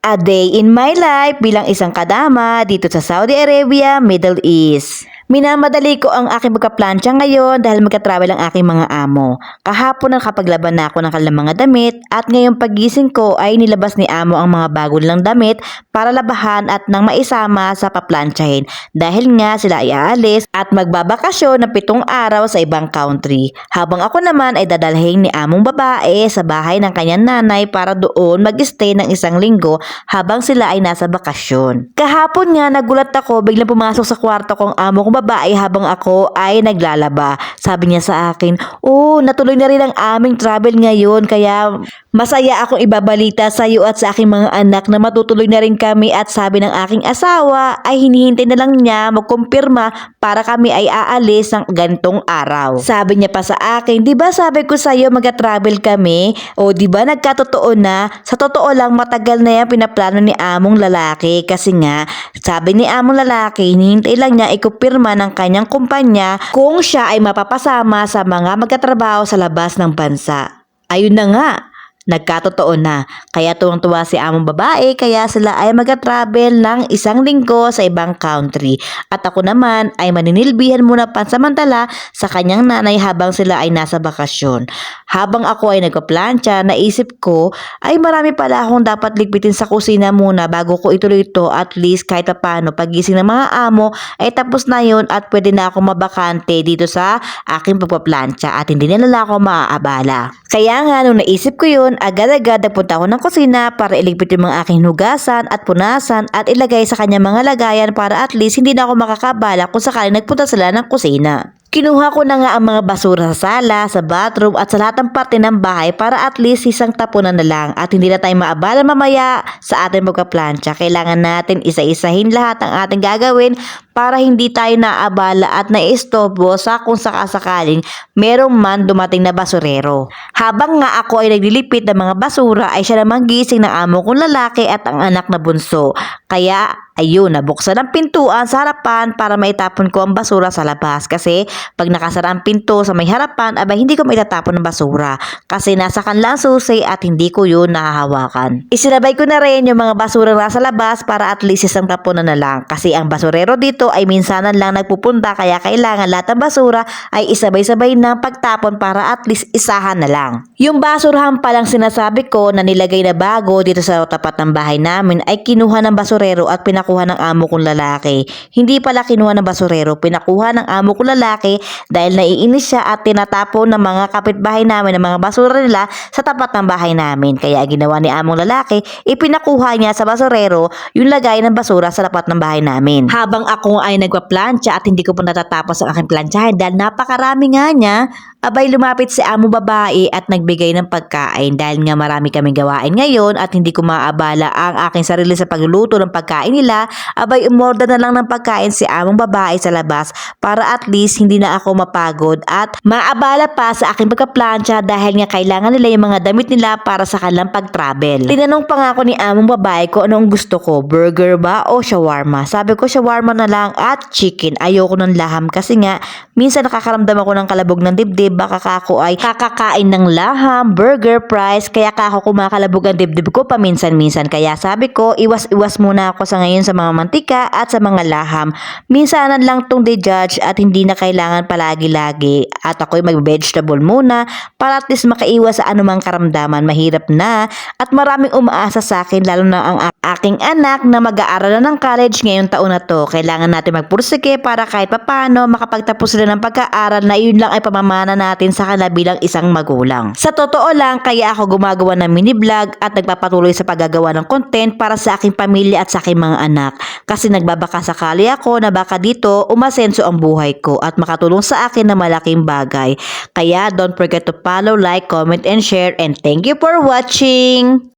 A day in my life bilang isang kadama dito sa Saudi Arabia, Middle East. Minamadali ko ang aking pagkaplansya ngayon dahil magka-travel ang aking mga amo. Kahapon nakapaglaban na ako ng kanilang mga damit at ngayong pagising ko ay nilabas ni amo ang mga bago nilang damit para labahan at nang maisama sa paplansyahin dahil nga sila ay aalis at magbabakasyon ng 7 araw sa ibang country. Habang ako naman ay dadalhin ni among babae sa bahay ng kanyang nanay para doon mag-stay ng 1 linggo habang sila ay nasa bakasyon. Kahapon nga nagulat ako biglang pumasok sa kwarto kong amo kong babae habang ako ay naglalaba. Sabi niya sa akin, natuloy na rin ang aming travel ngayon kaya masaya akong ibabalita sa iyo at sa aking mga anak na matutuloy na rin kami at sabi ng aking asawa ay hinihintay na lang niya magkumpirma para kami ay aalis ng ganitong araw. Sabi niya pa sa akin, di ba sabi ko sa iyo mag-travel kami? O di ba nagkatotoo na? Sa totoo lang matagal na yan pinaplano ni among lalaki kasi nga sabi ni among lalaki hinihintay lang niya ikumpirma ng kanyang kumpanya kung siya ay mapapasama sa mga magkatrabaho sa labas ng bansa. Ayun na nga. Nagkatotoo na. Kaya tuwang-tuwa si among babae kaya sila ay mag-travel ng 1 linggo sa ibang country. At ako naman ay maninilbihan muna pansamantala sa kanyang nanay habang sila ay nasa bakasyon. Habang ako ay nagpaplansya, naisip ko ay marami pala akong dapat ligpitin sa kusina muna bago ko ituloy ito at least kahit paano pagising ng mga amo ay tapos na yun at pwede na akong mabakante dito sa aking pagpaplansya at hindi nila ako maaabala. Kaya nga nung naisip ko yun, agad-agad nagpunta ako ng kusina para iligpit yung mga aking hugasan at punasan at ilagay sa kanya mga lagayan para at least hindi na ako makakabala kung sakaling nagpunta sila ng kusina. Kinuha ko na nga ang mga basura sa sala, sa bathroom at sa lahat ng parte ng bahay para at least isang tapunan na lang at hindi na tayo maabala mamaya sa ating pagkaplansya. Kailangan natin isa-isahin lahat ng ating gagawin para hindi tayo naabala at naistobo sa kung sakasakaling merong man dumating na basurero. Habang nga ako ay naglilipit ng mga basura ay siya namang gising ng amo kong lalaki at ang anak na bunso. Kaya ayun, nabuksan ang pintuan sa harapan para maitapon ko ang basura sa labas kasi pag nakasara ang pinto sa may harapan, abay hindi ko maitatapon ng basura kasi nasa kanlang susi at hindi ko yun nahahawakan. Isinabay ko na rin yung mga basura nasa labas para at least isang tapunan na lang kasi ang basurero dito ay minsanan lang nagpupunta kaya kailangan lahat ng basura ay isabay-sabay ng pagtapon para at least isahan na lang. Yung basurahan palang sinasabi ko na nilagay na bago dito sa tapat ng bahay namin ay kinuha ng basurero at pinakuha ng amo kong lalaki. Hindi pala kinuha ng basurero, pinakuha ng amo kong lalaki dahil naiinis siya at tinatapon ng mga kapitbahay namin ng mga basura nila sa tapat ng bahay namin. Kaya ginawa ni among lalaki, ipinakuha niya sa basurero yung lagay ng basura sa tapat ng bahay namin. Habang ako ay nagpaplansya at hindi ko pa natatapos ang aking plansyahin dahil napakarami nga niya, abay lumapit si amo babae at nagbigay ng pagkain dahil nga marami kaming gawain ngayon at hindi ko maabala ang aking sarili sa pagluluto ng pagkain nila, abay umorder na lang ng pagkain si among babae sa labas para at least hindi na ako mapagod at maabala pa sa aking pagkaplansya dahil nga kailangan nila yung mga damit nila para sa kanilang pag-travel. Tinanong pa nga ako ni among babae ko anong gusto ko, burger ba o shawarma? Sabi ko shawarma na lang at chicken. Ayoko ng laham kasi nga minsan nakakaramdam ako ng kalabog ng dibdib baka ako ay kakakain ng laham, burger, fries kaya ako kumakalabog ang dibdib ko paminsan-minsan kaya sabi ko iwas-iwas muna ako sa ngayon sa mga mantika at sa mga laham. Minsanan lang tong de-judge at hindi na kailangan palagi-lagi at ako'y mag-vegetable muna para at least makaiwas sa anumang karamdaman. Mahirap na at maraming umaasa sa akin lalo na ang aking anak na mag-aaral na ng college ngayong taon na to. Kailangan natin magpursige para kahit papano makapagtapos sila ng pagkaaral na yun lang ay pamamana natin sa kanila bilang isang magulang. Sa totoo lang, kaya ako gumagawa ng mini vlog at nagpapatuloy sa paggagawa ng content para sa aking pamilya at sa aking mga anak. Kasi nagbabaka sakali ako na baka dito umasenso ang buhay ko at makatulong sa akin na malaking bagay. Kaya don't forget to follow, like, comment, and share and thank you for watching!